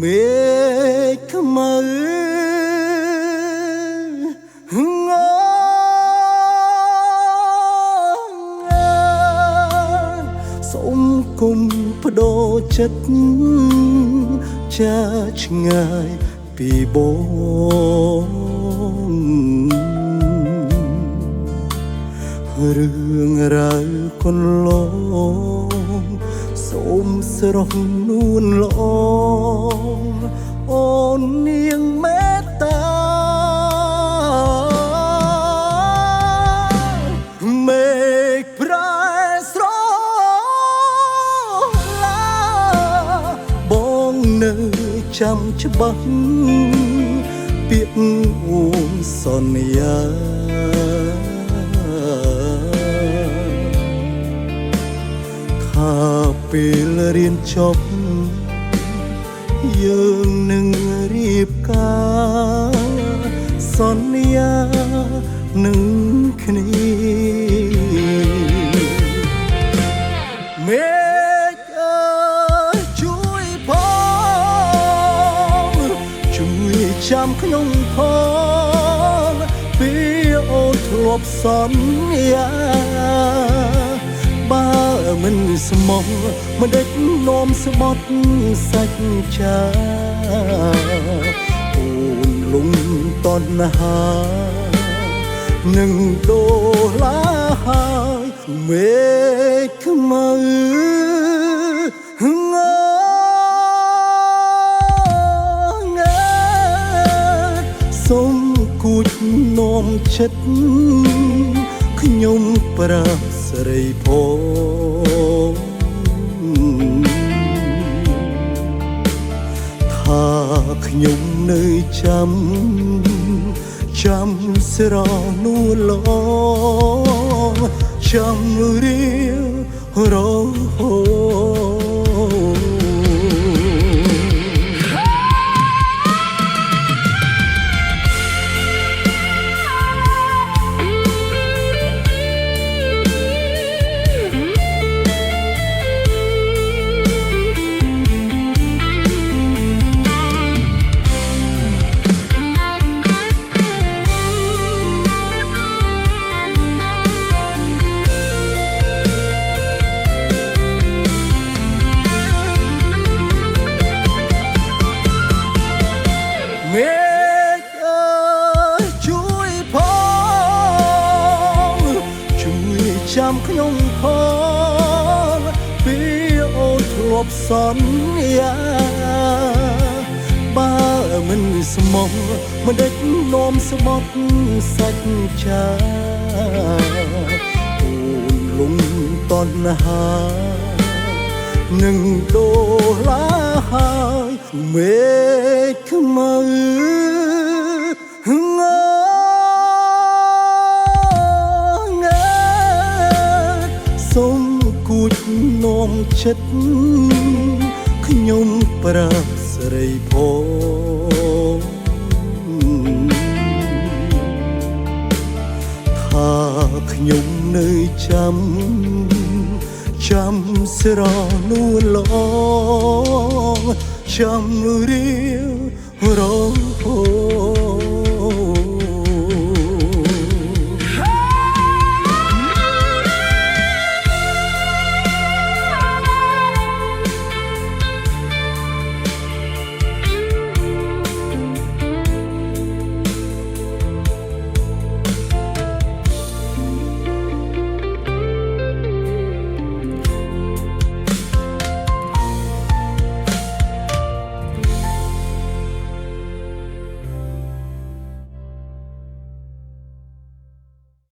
មេឃខ្មៅងសូមគុំបដូរចិត្តចាឆ្ងាយពីបងរឿងរ៉ាវកន្លងសូមស្រស់នួនល្អអូននាងមេត្តាមេឃប្រែស្រឡាបងនៅចាំច្បាស់ពាក្យអួនសន្យាពេលរៀនចប់យើងនឹងរៀបការសន្យានឹងគ្នាមេឃអើយជួយផងជួយចាំខ្ញុំផងពីអូនធ្លាប់សន្យាបើមិនស្មោះមិនដេចនោមស្បត់សាច់ចាអូនលងតណ្ហានឹងដូរឡាហើយមេឃខ្មៅសូមគួចនោមចិត្តខ្ញុំប្រាប់ស្រីផងថាខ្ញុំនៅចាំស្រនួលល្អចាំរៀងរហូតមេឃអើយជួយផងជួយចាំខ្ញុំផងពីអូនធ្លាប់សន្យាបើមិនស្មោះមិនដេចនោមស្បត់សាច់ចាអូនលងតណ្ហានឹងដូរឡាហើយមេឃខ្មៅសូមគួចនោមចិត្តខ្ញុំប្រាប់ស្រីផងថាខ្ញុំនៅចាំស្រនួលល្អចាំរៀងរហូត